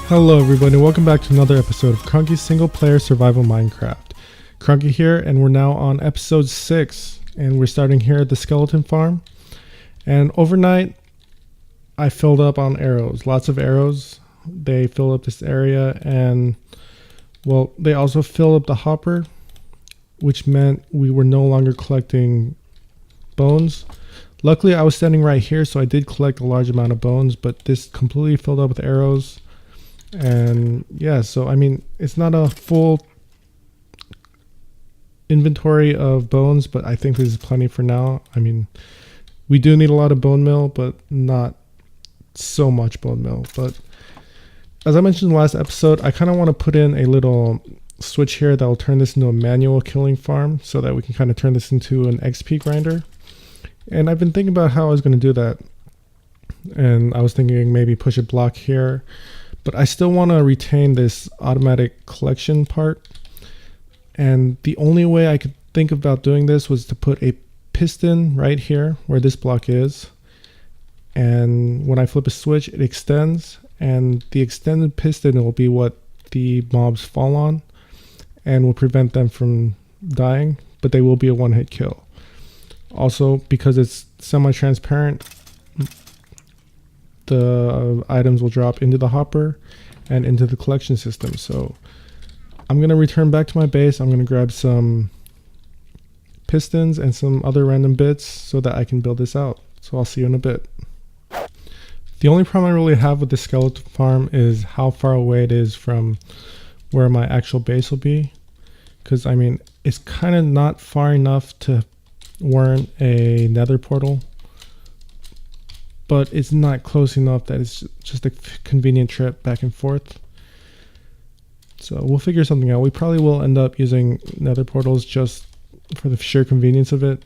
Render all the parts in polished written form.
Hello everybody, welcome back to another episode of Krunky's Single Player Survival Minecraft. Krunky here, and we're now on episode 6, and we're starting here at the skeleton farm. And overnight, I filled up on arrows, lots of arrows. They filled up this area, and well, they also filled up the hopper, which meant we were no longer collecting bones. Luckily, I was standing right here, so I did collect a large amount of bones, but this completely filled up with arrows. And yeah, so I mean, it's not a full inventory of bones, but I think this is plenty for now. I mean, we do need a lot of bone meal, but not so much bone meal. But as I mentioned in the last episode, I kind of want to put in a little switch here that will turn this into a manual killing farm so that we can kind of turn this into an XP grinder. And I've been thinking about how I was going to do that. And I was thinking maybe push a block here. But I still want to retain this automatic collection part. And the only way I could think about doing this was to put a piston right here where this block is. And when I flip a switch, it extends. And the extended piston will be what the mobs fall on and will prevent them from dying. But they will be a one-hit kill. Also, because it's semi-transparent, the items will drop into the hopper and into the collection system. So I'm going to return back to my base. I'm going to grab some pistons and some other random bits so that I can build this out. So I'll see you in a bit. The only problem I really have with the skeleton farm is how far away it is from where my actual base will be. Because I mean, it's kind of not far enough to warrant a nether portal, but it's not close enough that it's just a convenient trip back and forth. So we'll figure something out. We probably will end up using nether portals just for the sheer convenience of it.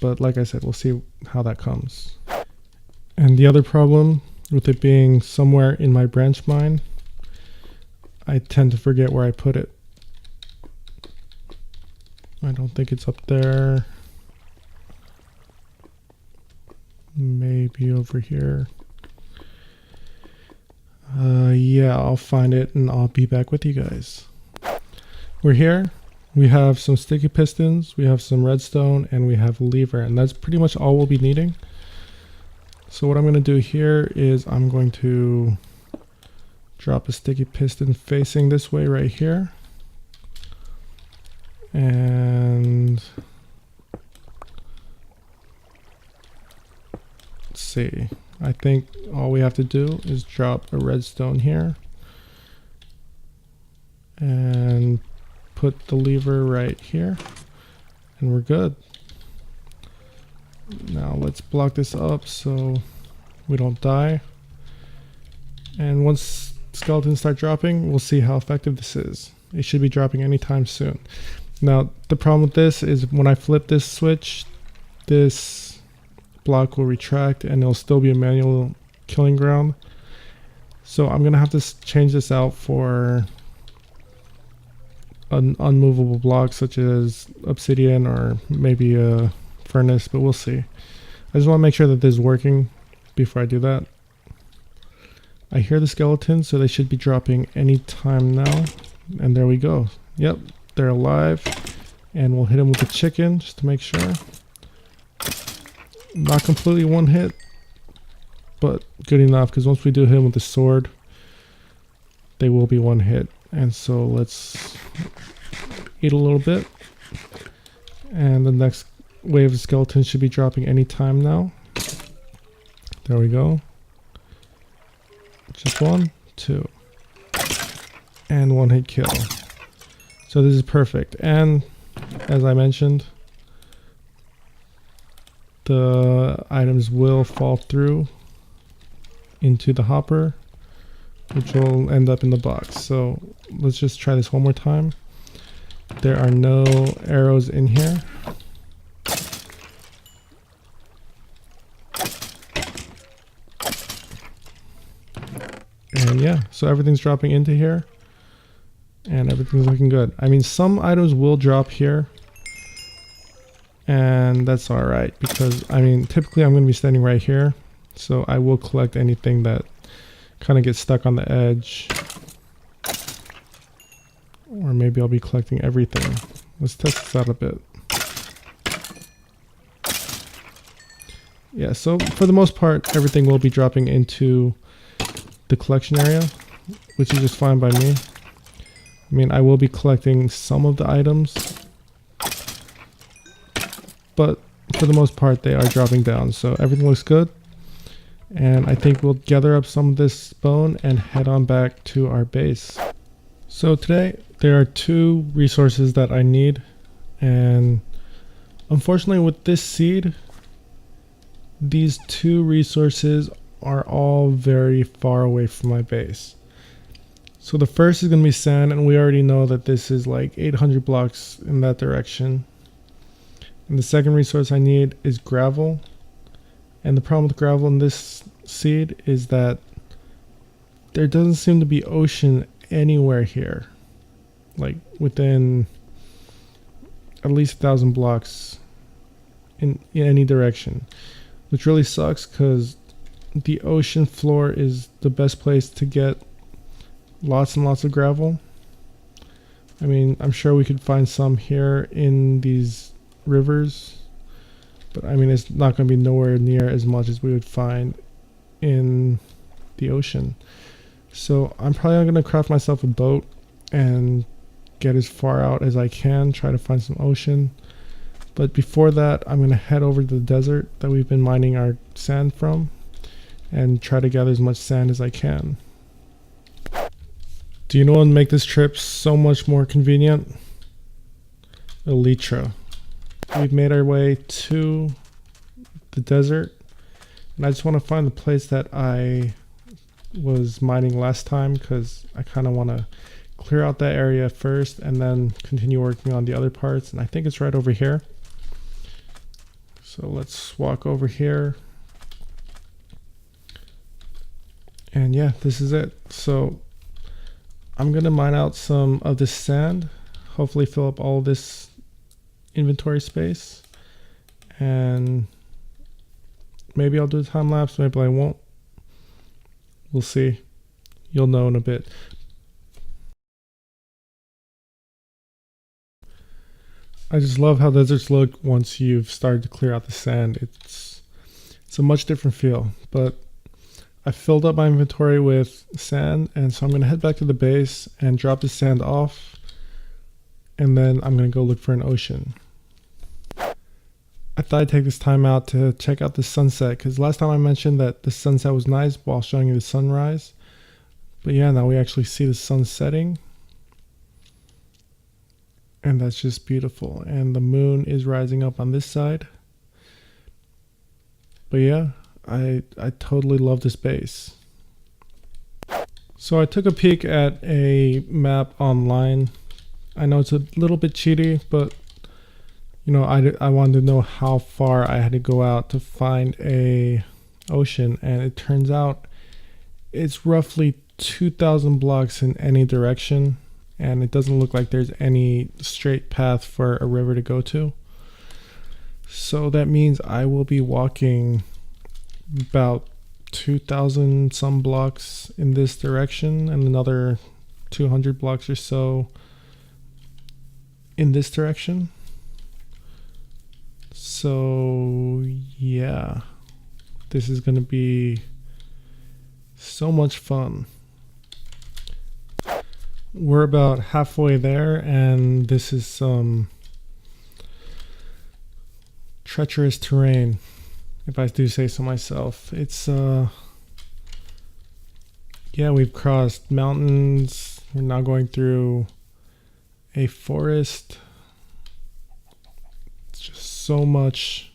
But like I said, we'll see how that comes. And the other problem with it being somewhere in my branch mine, I tend to forget where I put it. I don't think it's up there. Maybe over here. Yeah, I'll find it and I'll be back with you guys. We're here. We have some sticky pistons, we have some redstone, and we have a lever, and that's pretty much all we'll be needing. So what I'm going to do here is I'm going to drop a sticky piston facing this way right here. And see, I think all we have to do is drop a redstone here and put the lever right here and we're good. Now let's block this up so we don't die, and once skeletons start dropping, we'll see how effective this is. It should be dropping anytime soon. Now the problem with this is when I flip this switch, this block will retract and it'll still be a manual killing ground. So I'm gonna have to change this out for an unmovable block such as obsidian or maybe a furnace, but we'll see. I just want to make sure that this is working before I do that. I hear the skeletons, so they should be dropping any time now. And there we go. Yep, they're alive. And we'll hit them with the chicken just to make sure. Not completely one hit, but good enough, because once we do hit them with the sword, they will be one hit. And so let's eat a little bit. And the next wave of skeletons should be dropping any time now. There we go. Just 1, 2. And one hit kill. So this is perfect. And as I mentioned, the items will fall through into the hopper, which will end up in the box. So let's just try this one more time. There are no arrows in here. And yeah, so everything's dropping into here and everything's looking good. I mean, some items will drop here, and that's all right because I mean, typically I'm going to be standing right here, so I will collect anything that kind of get stuck on the edge. Or maybe I'll be collecting everything. Let's test this out a bit. Yeah, so for the most part, everything will be dropping into the collection area, which is just fine by me. I mean, I will be collecting some of the items, but for the most part, they are dropping down. So everything looks good. And I think we'll gather up some of this bone and head on back to our base. So today, there are 2 resources that I need. And unfortunately with this seed, these 2 resources are all very far away from my base. So the first is going to be sand, and we already know that this is like 800 blocks in that direction. And the second resource I need is gravel. And the problem with gravel in this seed is that there doesn't seem to be ocean anywhere here. Like within at least 1,000 blocks in any direction. Which really sucks because the ocean floor is the best place to get lots and lots of gravel. I mean, I'm sure we could find some here in these rivers, but I mean, it's not going to be nowhere near as much as we would find in the ocean. So I'm probably going to craft myself a boat and get as far out as I can, try to find some ocean. But before that, I'm going to head over to the desert that we've been mining our sand from and try to gather as much sand as I can. Do you know what would make this trip so much more convenient? Elytra. We've made our way to the desert, and I just want to find the place that I was mining last time because I kind of want to clear out that area first and then continue working on the other parts. And I think it's right over here. So let's walk over here. And yeah, this is it. So I'm going to mine out some of this sand, hopefully fill up all this inventory space, and maybe I'll do a time lapse, maybe I won't. We'll see. You'll know in a bit. I just love how deserts look once you've started to clear out the sand. It's a much different feel, but I filled up my inventory with sand, and so I'm going to head back to the base and drop the sand off, and then I'm going to go look for an ocean. I thought I'd take this time out to check out the sunset, because last time I mentioned that the sunset was nice while showing you the sunrise. But yeah, now we actually see the sun setting. And that's just beautiful. And the moon is rising up on this side. But yeah, I totally love this base. So I took a peek at a map online. I know it's a little bit cheaty, but you know, I wanted to know how far I had to go out to find a ocean, and it turns out it's roughly 2,000 blocks in any direction, and it doesn't look like there's any straight path for a river to go to. So that means I will be walking about 2,000 some blocks in this direction and another 200 blocks or so in this direction. So yeah, this is going to be so much fun. We're about halfway there, and this is some treacherous terrain, if I do say so myself. It's yeah, we've crossed mountains. We're now going through a forest. It's just so much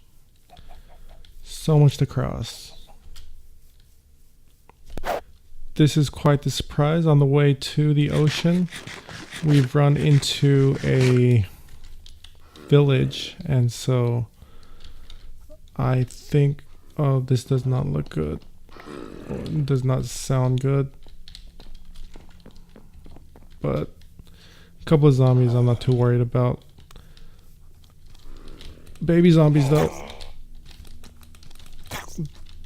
to cross. This is quite the surprise. On the way to the ocean, we've run into a village, and so I think, oh, this does not look good. It does not sound good. But a couple of zombies I'm not too worried about. Baby zombies though.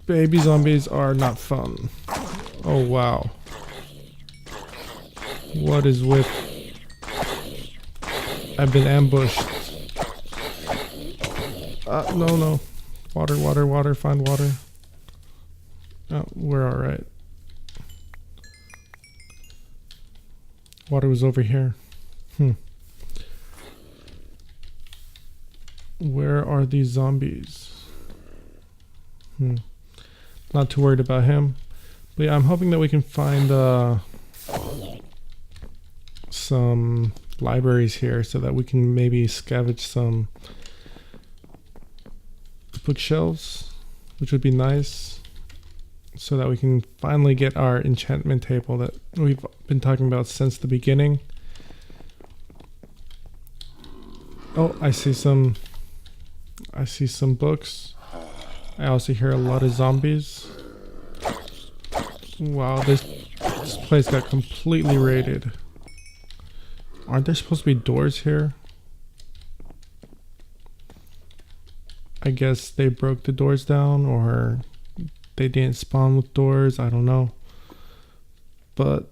Baby zombies are not fun. Oh wow. What is with... I've been ambushed. No. Water, find water. Oh, we're alright. Water was over here. Where are these zombies? Not too worried about him. But yeah, I'm hoping that we can find some libraries here so that we can maybe scavenge some bookshelves, which would be nice, so that we can finally get our enchantment table that we've been talking about since the beginning. Oh, I see some books. I also hear a lot of zombies. Wow, this place got completely raided. Aren't there supposed to be doors here? I guess they broke the doors down, or they didn't spawn with doors. I don't know. But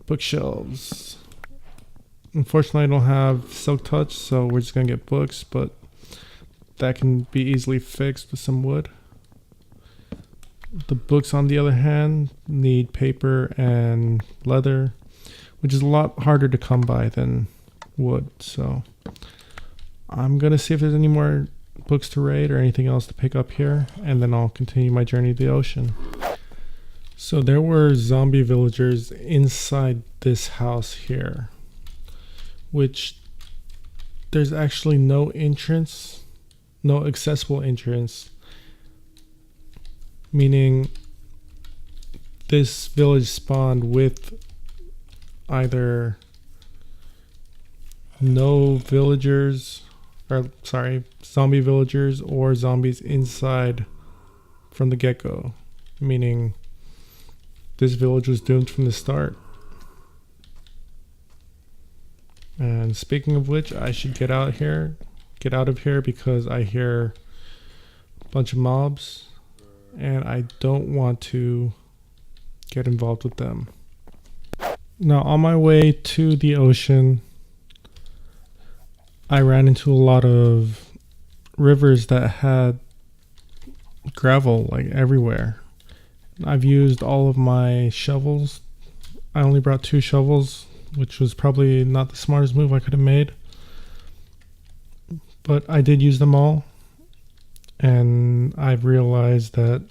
bookshelves. Unfortunately, I don't have Silk Touch, so we're just gonna get books, but that can be easily fixed with some wood. The books, on the other hand, need paper and leather, which is a lot harder to come by than wood. So I'm gonna see if there's any more books to raid or anything else to pick up here, and then I'll continue my journey to the ocean. So there were zombie villagers inside this house here, which there's actually no entrance, no accessible entrance, meaning this village spawned with either no villagers, or sorry, zombie villagers, or zombies inside from the get-go, meaning this village was doomed from the start. And speaking of which, I should get out of here because I hear a bunch of mobs and I don't want to get involved with them. Now, on my way to the ocean, I ran into a lot of rivers that had gravel like everywhere. I've used all of my shovels. I only brought 2 shovels, which was probably not the smartest move I could have made. But I did use them all, and I've realized that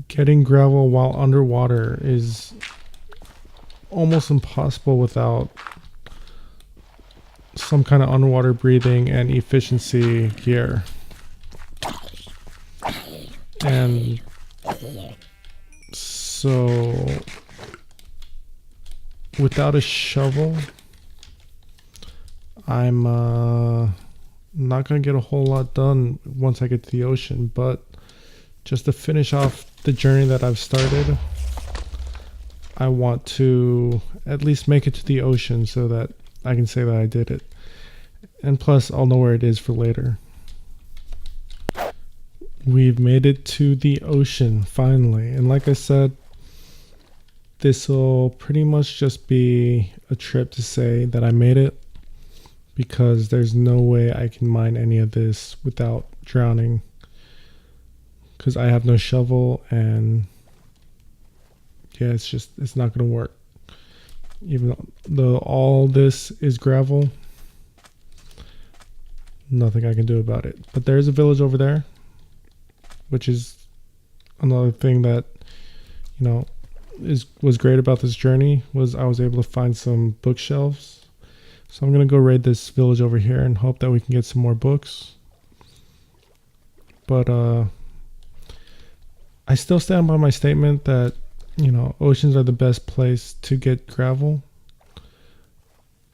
getting gravel while underwater is almost impossible without some kind of underwater breathing and efficiency gear. And so without a shovel, I'm not gonna get a whole lot done once I get to the ocean, but just to finish off the journey that I've started, I want to at least make it to the ocean so that I can say that I did it. And plus, I'll know where it is for later. We've made it to the ocean, finally. And like I said, this will pretty much just be a trip to say that I made it, because there's no way I can mine any of this without drowning, because I have no shovel, and yeah, it's not gonna work. Even though all this is gravel, nothing I can do about it. But there's a village over there, which is another thing that, you know, was great about this journey, was I was able to find some bookshelves. So I'm gonna go raid this village over here and hope that we can get some more books. But I still stand by my statement that, you know, oceans are the best place to get gravel,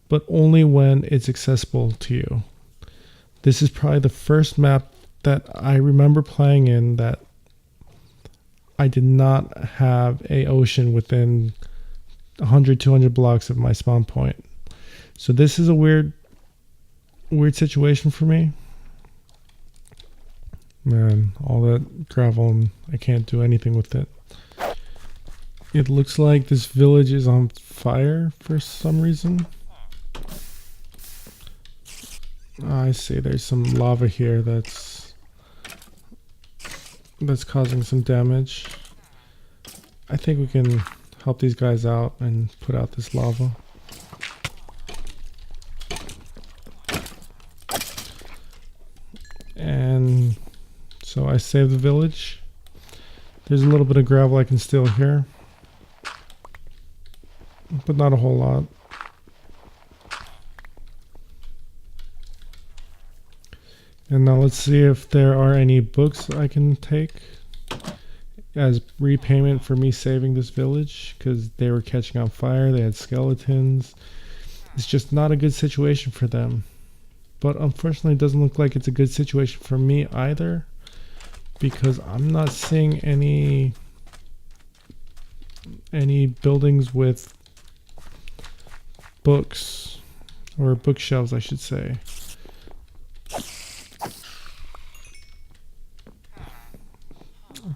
but only when it's accessible to you. This is probably the first map that I remember playing in that I did not have a ocean within 100, 200 blocks of my spawn point. So this is a weird situation for me. Man, all that gravel and I can't do anything with it. It looks like this village is on fire for some reason. I see there's some lava here that's causing some damage. I think we can help these guys out and put out this lava. And so I saved the village. There's a little bit of gravel I can steal here, but not a whole lot. And now let's see if there are any books I can take as repayment for me saving this village, because they were catching on fire, they had skeletons. It's just not a good situation for them. But unfortunately, it doesn't look like it's a good situation for me either, because I'm not seeing any buildings with books, or bookshelves I should say.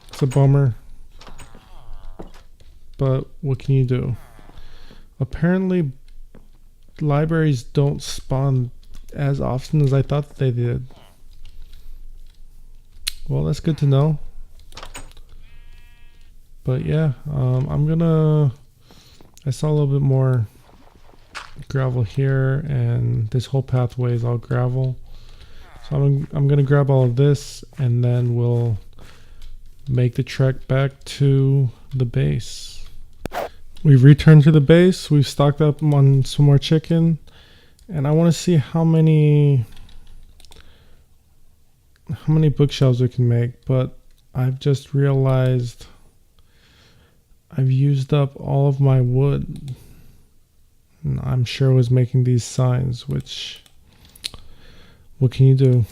It's a bummer, but what can you do? Apparently libraries don't spawn as often as I thought they did. Well, that's good to know. But yeah, I saw a little bit more gravel here, and this whole pathway is all gravel. So I'm gonna grab all of this, and then we'll make the trek back to the base. We've returned to the base. We've stocked up on some more chicken, and I want to see how many bookshelves we can make, but I've just realized I've used up all of my wood. And I'm sure I was making these signs, which, what can you do?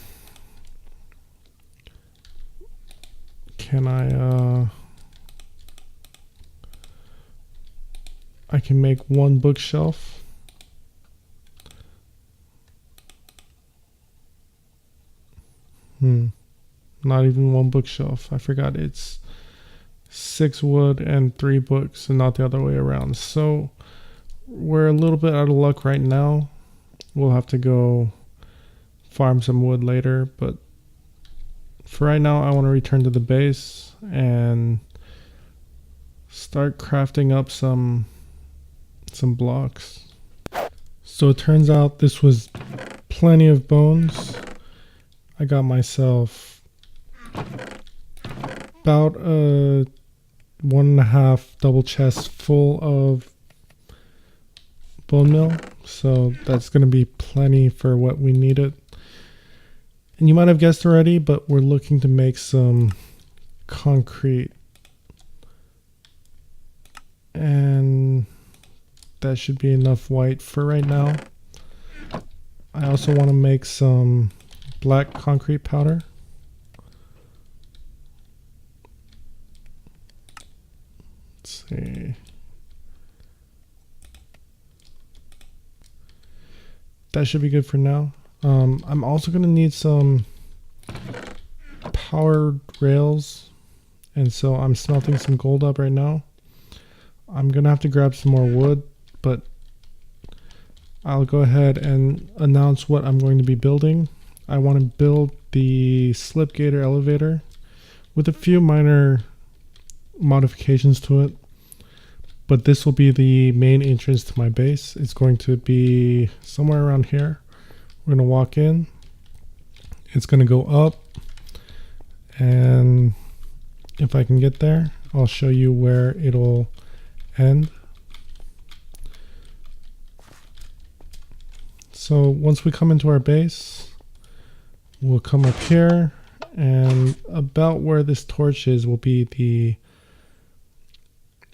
Can I can make one bookshelf. Not even one bookshelf. I forgot it's 6 wood and 3 books and not the other way around. So we're a little bit out of luck right now. We'll have to go farm some wood later, but for right now I want to return to the base and start crafting up some blocks. So it turns out this was plenty of bones. I got myself about a 1.5 double chest full of bone meal, so that's going to be plenty for what we needed. And you might have guessed already, but we're looking to make some concrete, and that should be enough white for right now. I also want to make some black concrete powder. Let's see. That should be good for now. I'm also going to need some powered rails, and so I'm smelting some gold up right now. I'm going to have to grab some more wood, but I'll go ahead and announce what I'm going to be building. I want to build the slip gator elevator with a few minor modifications to it, but this will be the main entrance to my base. It's going to be somewhere around here. We're going to walk in, it's going to go up, and if I can get there, I'll show you where it'll end. So once we come into our base, we'll come up here, and about where this torch is will be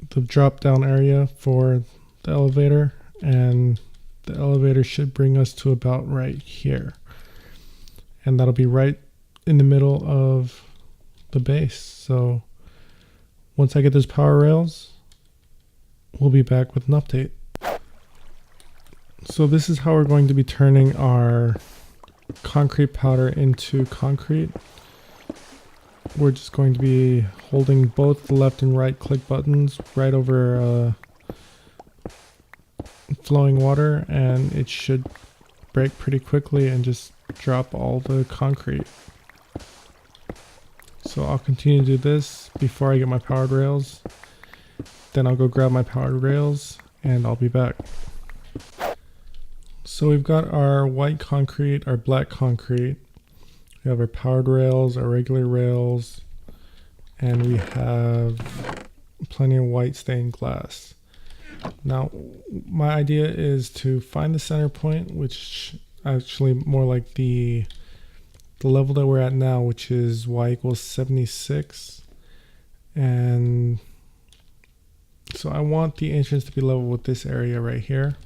the drop down area for the elevator, and the elevator should bring us to about right here, and that'll be right in the middle of the base. So once I get those power rails, we'll be back with an update. So this is how we're going to be turning our concrete powder into concrete. we're just going to be holding both the left and right click buttons right over flowing water, and it should break pretty quickly and just drop all the concrete. So I'll continue to do this before I get my powered rails. Then I'll go grab my powered rails and I'll be back. So we've got our white concrete, our black concrete. We have our powered rails, our regular rails, and we have plenty of white stained glass. Now, my idea is to find the center point, which actually more like the level that we're at now, which is y equals 76. And so I want the entrance to be level with this area right here.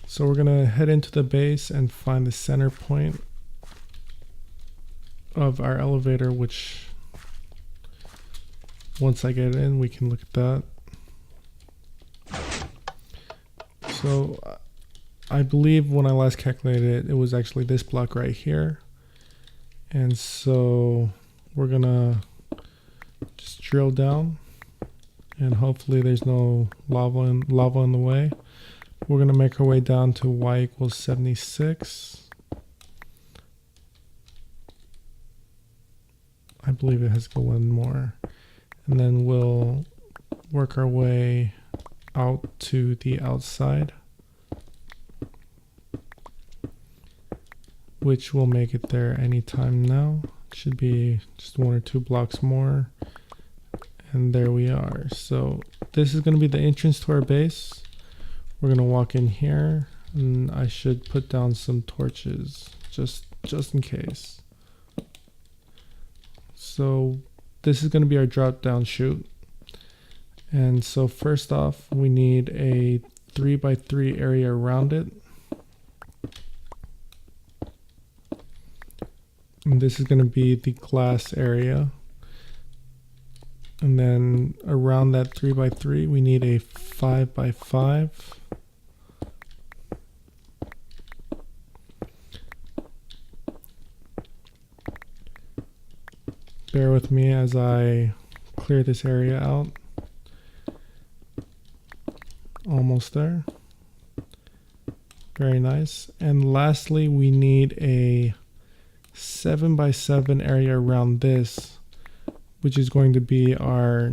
So we're gonna head into the base and find the center point of our elevator, which once I get in, we can look at that. So I believe when I last calculated it, it was actually this block right here. And so we're gonna just drill down, and hopefully there's no lava in the way. We're gonna make our way down to y equals 76. I believe it has to go one more. And then we'll work our way out to the outside, which will make it there anytime now. It should be just 1 or 2 blocks more. And there we are. So this is going to be the entrance to our base. We're going to walk in here, and I should put down some torches just in case. So this is going to be our drop down chute. And so first off, we need a 3x3 area around it. And this is going to be the glass area. And then around that 3x3, we need a 5x5. Bear with me as I clear this area out. Almost there. Very nice. And lastly, we need a 7x7 area around this, which is going to be our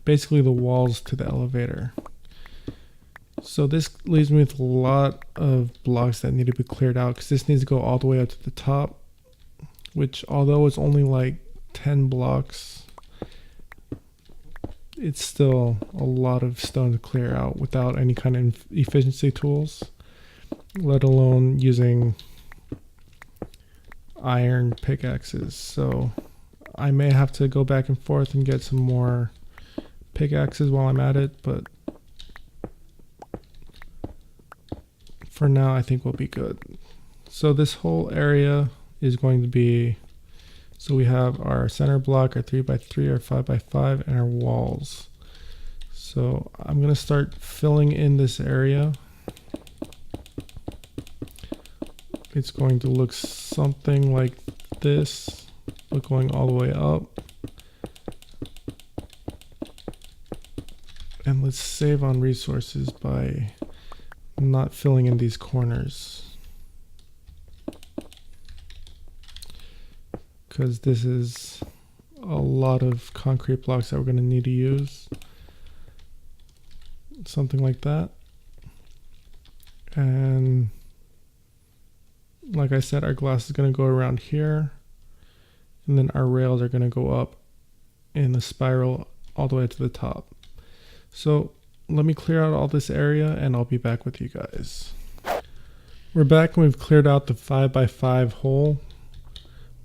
basically the walls to the elevator. So this leaves me with a lot of blocks that need to be cleared out, because this needs to go all the way up to the top, which although it's only like 10 blocks, it's still a lot of stone to clear out without any kind of efficiency tools, let alone using iron pickaxes. So I may have to go back and forth and get some more pickaxes while I'm at it, but for now I think we'll be good. So this whole area is going to be, so we have our center block, our 3x3, our 5x5, and our walls. So I'm going to start filling in this area. It's going to look something like this, but going all the way up. And let's save on resources by not filling in these corners, because this is a lot of concrete blocks that we're going to need to use. Something like that. And like I said, our glass is going to go around here, and then our rails are going to go up in a spiral all the way to the top. So let me clear out all this area and I'll be back with you guys. We're back and we've cleared out the 5x5 hole.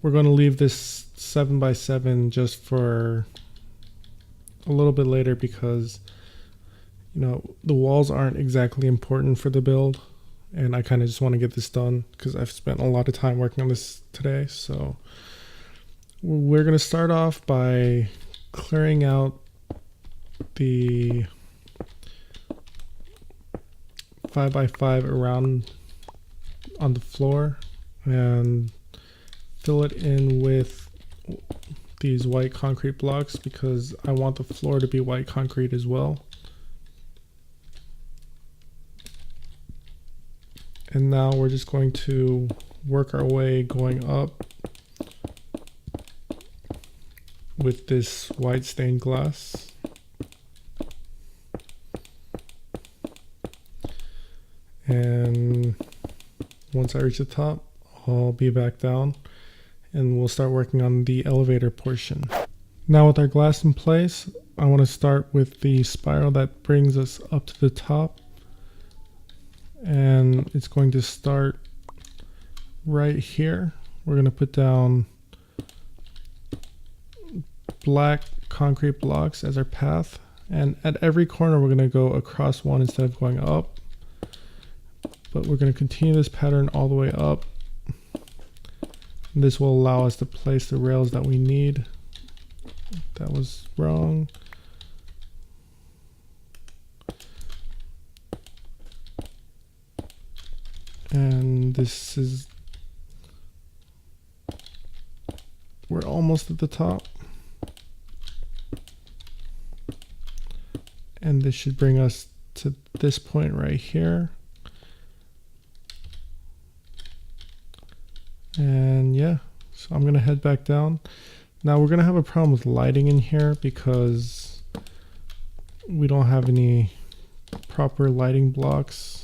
We're going to leave this 7x7 just for a little bit later, because you know the walls aren't exactly important for the build, and I kind of just want to get this done because I've spent a lot of time working on this today. So we're going to start off by clearing out the 5x5 around on the floor and fill it in with these white concrete blocks because I want the floor to be white concrete as well. And now we're just going to work our way going up with this white stained glass. And once I reach the top, I'll be back down and we'll start working on the elevator portion. Now with our glass in place, I want to start with the spiral that brings us up to the top. And it's going to start right here. We're going to put down black concrete blocks as our path. And at every corner, we're going to go across one instead of going up. But we're going to continue this pattern all the way up. This will allow us to place the rails that we need. That was wrong. And this is, we're almost at the top. And this should bring us to this point right here. And yeah, so I'm gonna head back down. Now we're gonna have a problem with lighting in here because we don't have any proper lighting blocks.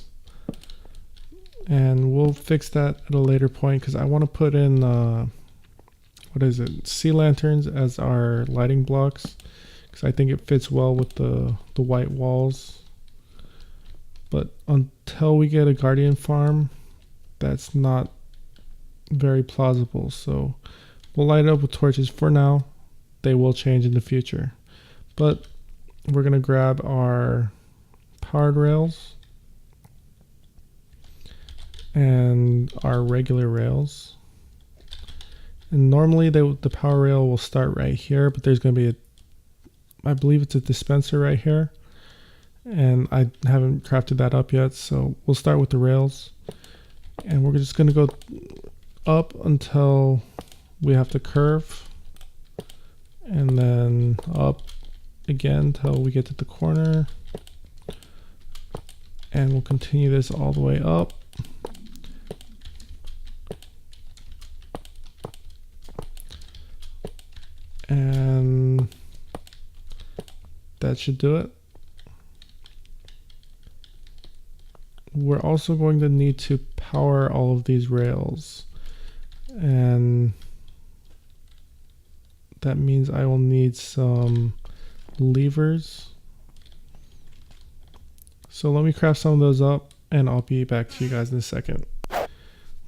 And we'll fix that at a later point because I want to put in, what is it, sea lanterns as our lighting blocks because I think it fits well with the white walls. But until we get a guardian farm, that's not very plausible, so we'll light it up with torches for now. They will change in the future, but we're gonna grab our powered rails and our regular rails, and normally the power rail will start right here, but there's gonna be I believe it's a dispenser right here, and I haven't crafted that up yet, so we'll start with the rails, and we're just gonna go up until we have to curve, and then up again until we get to the corner, and we'll continue this all the way up. And that should do it. We're also going to need to power all of these rails. And that means I will need some levers. So let me craft some of those up and I'll be back to you guys in a second.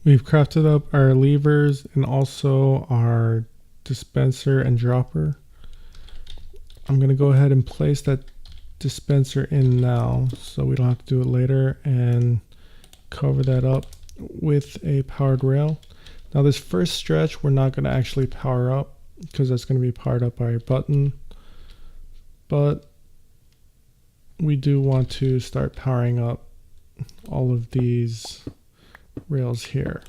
We've crafted up our levers and also our dispenser and dropper. I'm going to go ahead and place that dispenser in now so we don't have to do it later, and cover that up with a powered rail. Now this first stretch we're not going to actually power up because that's going to be powered up by a button, but we do want to start powering up all of these rails here.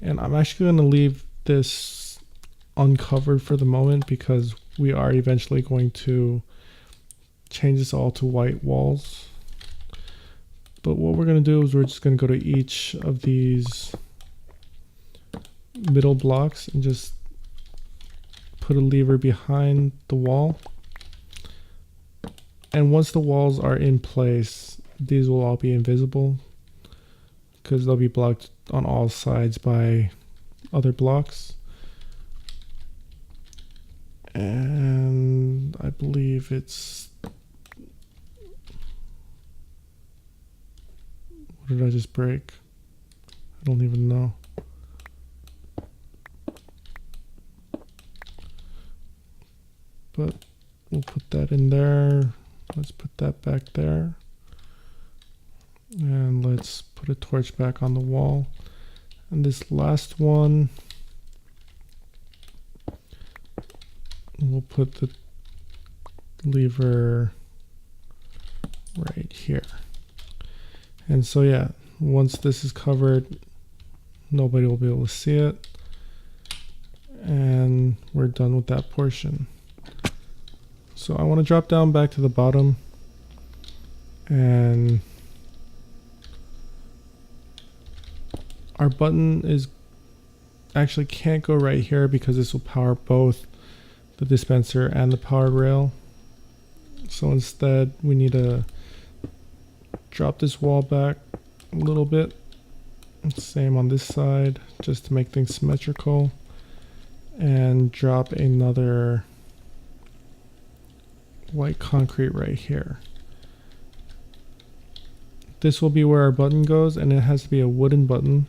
And I'm actually going to leave this uncovered for the moment because we are eventually going to change this all to white walls. But what we're going to do is we're just going to go to each of these middle blocks and just put a lever behind the wall. And once the walls are in place, these will all be invisible because they'll be blocked on all sides by other blocks. And I believe it's, what did I just break? I don't even know. But we'll put that in there. Let's put that back there. And let's put a torch back on the wall. And this last one, we'll put the lever right here. And so yeah, once this is covered, nobody will be able to see it. And we're done with that portion. So I want to drop down back to the bottom, and our button is actually can't go right here because this will power both the dispenser and the powered rail. So instead we need to drop this wall back a little bit. Same on this side, just to make things symmetrical, and drop another white concrete right here. This will be where our button goes, and it has to be a wooden button,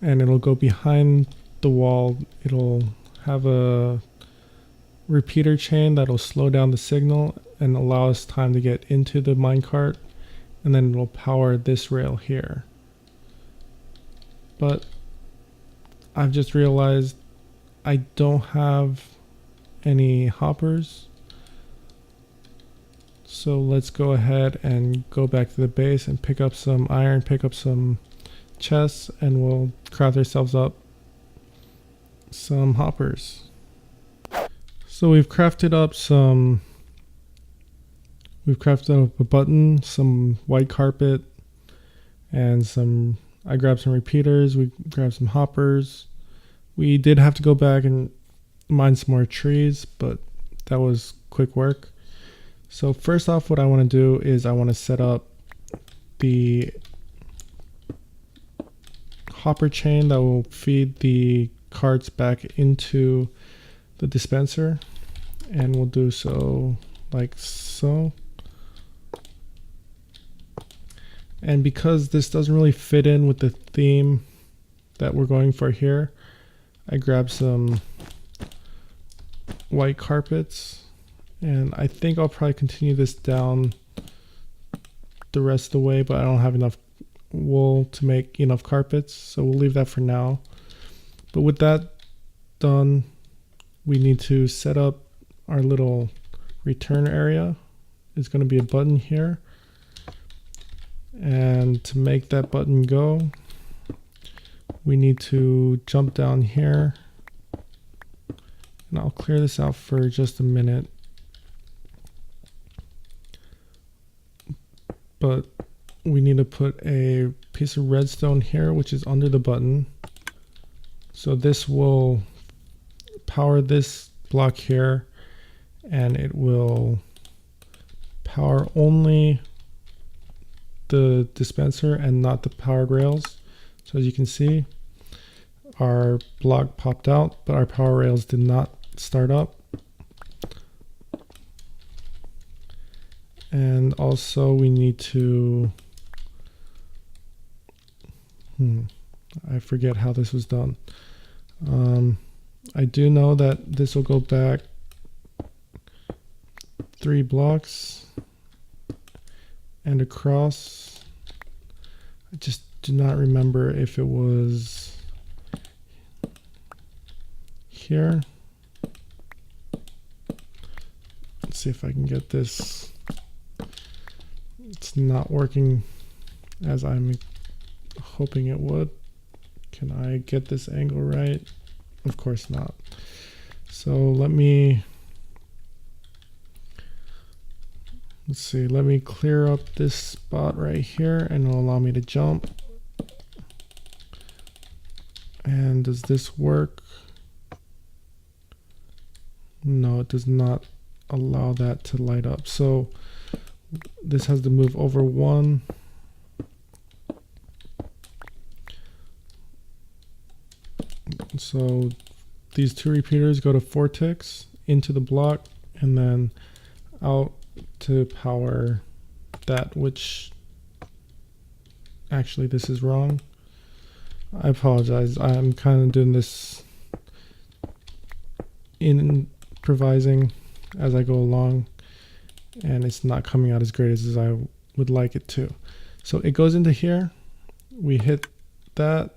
and it'll go behind the wall. It'll have a repeater chain that'll slow down the signal and allow us time to get into the minecart, and then it'll power this rail here. But I've just realized I don't have any hoppers, so let's go ahead and go back to the base and pick up some iron, pick up some chests, and we'll craft ourselves up some hoppers. So we've crafted up a button, some white carpet, and I grabbed some repeaters, we grabbed some hoppers. We did have to go back and mine some more trees, but that was quick work. So first off, what I want to do is I want to set up the hopper chain that will feed the carts back into the dispenser, and we'll do so like so. And because this doesn't really fit in with the theme that we're going for here, I grabbed some white carpets, and I think I'll probably continue this down the rest of the way, but I don't have enough wool to make enough carpets, so we'll leave that for now. But with that done, we need to set up our little return area. It's going to be a button here, and to make that button go, we need to jump down here, and I'll clear this out for just a minute. But we need to put a piece of redstone here, which is under the button. So this will power this block here, and it will power only the dispenser and not the powered rails. So as you can see, our block popped out, but our power rails did not start up. And also we need to, I forget how this was done. I do know that this will go back 3 blocks and across. I just do not remember if it was here. Let's see if I can get this. It's not working as I'm hoping it would. Can I get this angle right? Of course not. So let's see, let me clear up this spot right here, and it'll allow me to jump. And does this work? No, it does not allow that to light up. So this has to move over 1. So these 2 repeaters go to 4 ticks into the block and then out to power that, which actually this is wrong. I apologize. I'm kind of doing this improvising as I go along, and it's not coming out as great as I would like it to. So it goes into here. We hit that.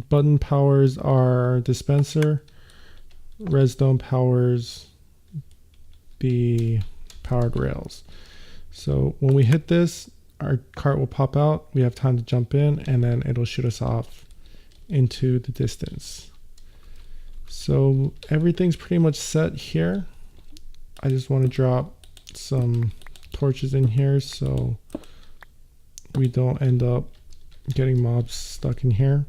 Button powers our dispenser. Redstone powers the powered rails. So when we hit this, our cart will pop out. We have time to jump in, and then it'll shoot us off into the distance. So everything's pretty much set here. I just want to drop some torches in here so we don't end up getting mobs stuck in here.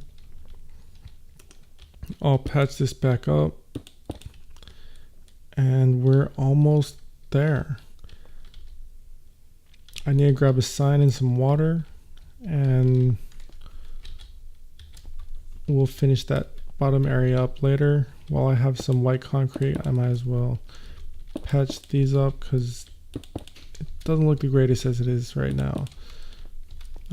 I'll patch this back up and we're almost there. I need to grab a sign and some water and we'll finish that bottom area up later. While I have some white concrete, I might as well patch these up because it doesn't look the greatest as it is right now.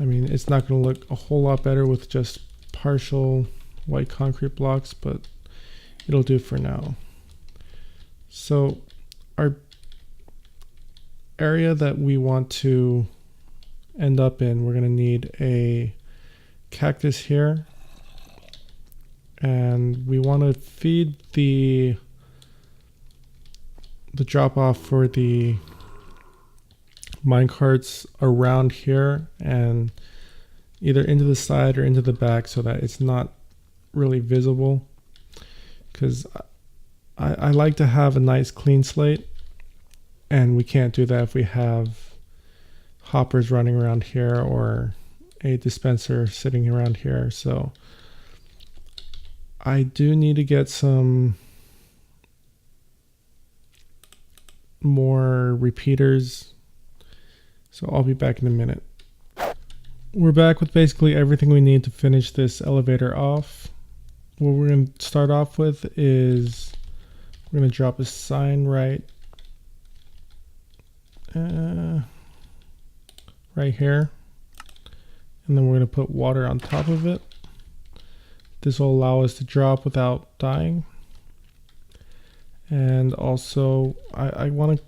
I mean, it's not going to look a whole lot better with just partial white concrete blocks, but it'll do for now. So our area that we want to end up in, we're going to need a cactus here, and we want to feed the drop off for the minecarts around here and either into the side or into the back so that it's not really visible, because I like to have a nice clean slate, and we can't do that if we have hoppers running around here or a dispenser sitting around here. So I do need to get some more repeaters, so I'll be back in a minute. We're back with basically everything we need to finish this elevator off. What we're going to start off with is we're going to drop a sign right here, and then we're going to put water on top of it. This will allow us to drop without dying. And also I want to,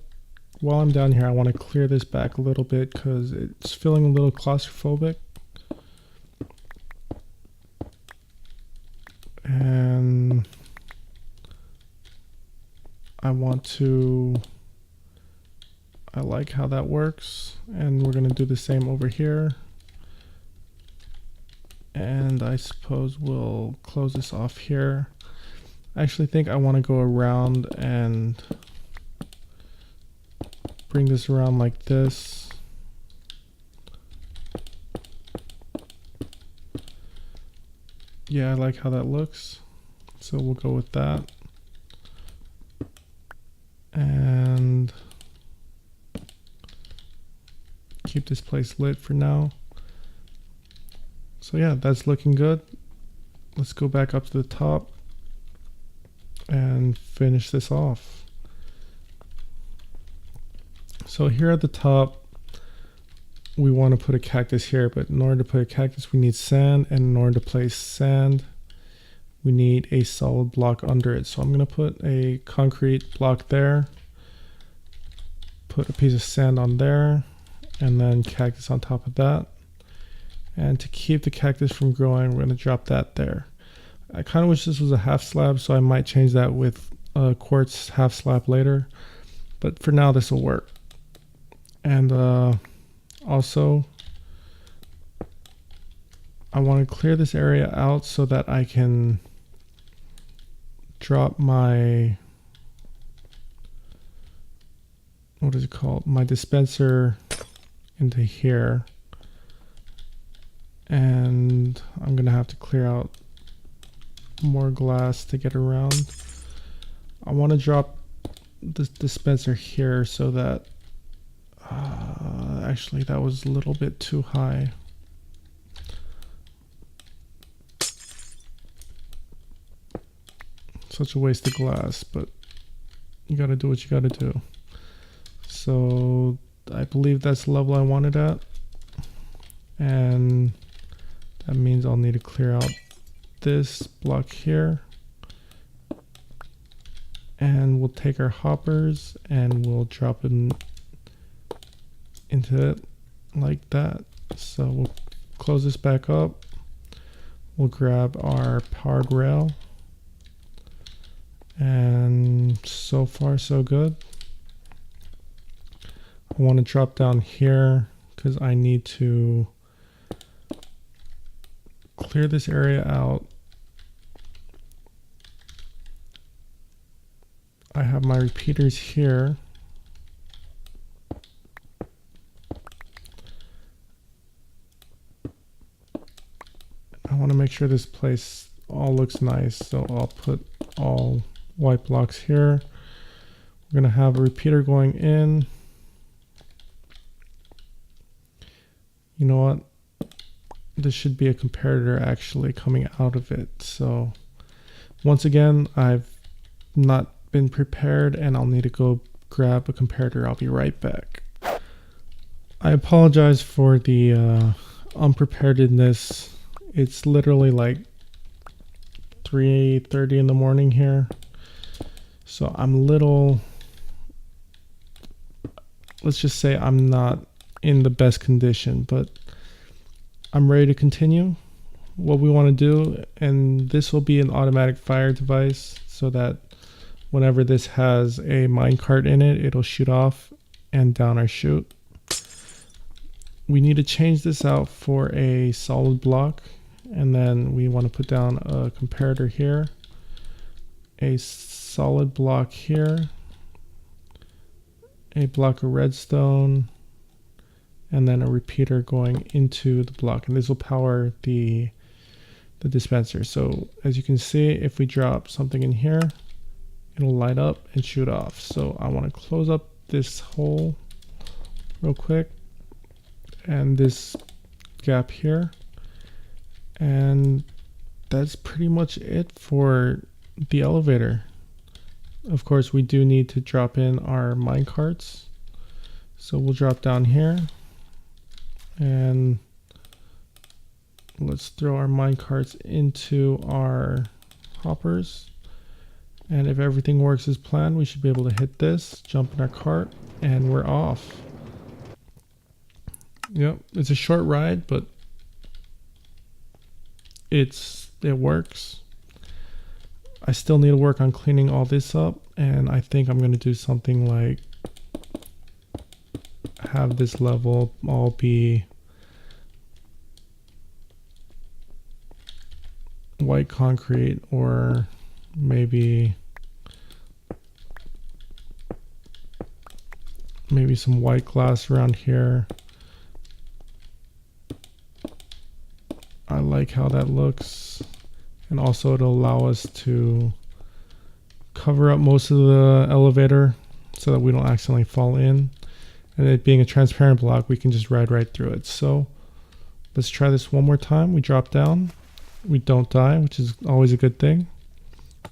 while I'm down here, I want to clear this back a little bit because it's feeling a little claustrophobic. And I like how that works, and we're going to do the same over here. And I suppose we'll close this off here. I actually think I want to go around and bring this around like this. Yeah, I like how that looks. So we'll go with that. And keep this place lit for now. So yeah, that's looking good. Let's go back up to the top and finish this off. So here at the top, we want to put a cactus here, but in order to put a cactus, we need sand, and in order to place sand, we need a solid block under it. So I'm going to put a concrete block there, put a piece of sand on there, and then cactus on top of that. And to keep the cactus from growing, we're going to drop that there. I kind of wish this was a half slab, so I might change that with a quartz half slab later. But for now, this will work. And also, I want to clear this area out so that I can drop my, what is it called? My dispenser into here. And I'm going to have to clear out more glass to get around. I want to drop this dispenser here so that actually that was a little bit too high. Such a waste of glass, but you got to do what you got to do. So I believe that's the level I wanted at, and that means I'll need to clear out this block here, and we'll take our hoppers and we'll drop it into it like that. So we'll close this back up. We'll grab our powered rail, and so far so good. I want to drop down here because I need to clear this area out I have my repeaters here. I want to make sure this place all looks nice, so I'll put all white blocks here. We're going to have a repeater going in. You know what? This should be a comparator actually coming out of it. So once again, I've not been prepared and I'll need to go grab a comparator. I'll be right back. I apologize for the unpreparedness. It's literally like 3:30 in the morning here. So I'm little, let's just say I'm not in the best condition, but I'm ready to continue what we want to do. And this will be an automatic fire device so that whenever this has a minecart in it, it'll shoot off and down our chute. We need to change this out for a solid block, and then we want to put down a comparator here, a solid block here, a block of redstone, and then a repeater going into the block, and this will power the dispenser. So as you can see, if we drop something in here, it'll light up and shoot off. So I want to close up this hole real quick and this gap here, and that's pretty much it for the elevator. Of course, we do need to drop in our mine carts, so we'll drop down here and let's throw our mine carts into our hoppers. And if everything works as planned, we should be able to hit this, jump in our cart, and we're off. Yep, it's a short ride, but it works. I still need to work on cleaning all this up, and I think I'm going to do something like have this level all be white concrete, or maybe some white glass around here. I like how that looks, and also it'll allow us to cover up most of the elevator so that we don't accidentally fall in, and it being a transparent block, we can just ride right through it. So let's try this one more time. We drop down, we don't die, which is always a good thing.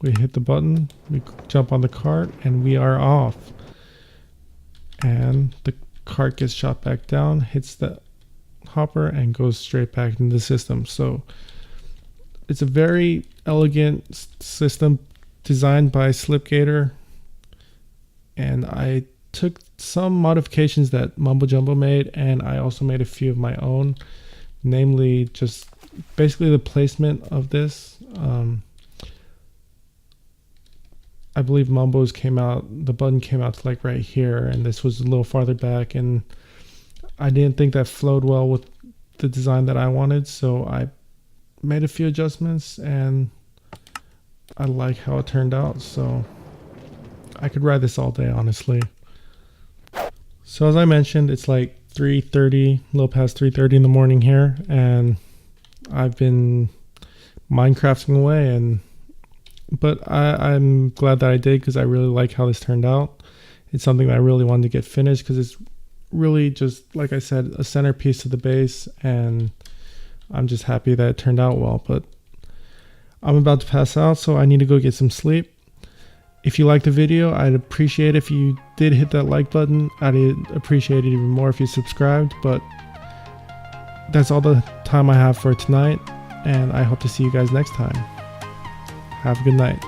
We hit the button, we jump on the cart, and we are off. And the cart gets shot back down, hits the hopper, and goes straight back into the system. So it's a very elegant system designed by Slipgator, and I took some modifications that Mumbo Jumbo made, and I also made a few of my own, namely just basically the placement of this. I believe Mumbo's the button came out to like right here, and this was a little farther back, and I didn't think that flowed well with the design that I wanted, so I made a few adjustments, and I like how it turned out. So I could ride this all day, honestly. So as I mentioned, it's like 3:30, a little past 3:30 in the morning here, and I've been Minecrafting away, but I'm glad that I did, because I really like how this turned out. It's something that I really wanted to get finished, because it's really just, like I said, a centerpiece to the base, and I'm just happy that it turned out well. But I'm about to pass out, so I need to go get some sleep. If you liked the video, I'd appreciate it if you did hit that like button. I'd appreciate it even more if you subscribed. But that's all the time I have for tonight, and I hope to see you guys next time. Have a good night.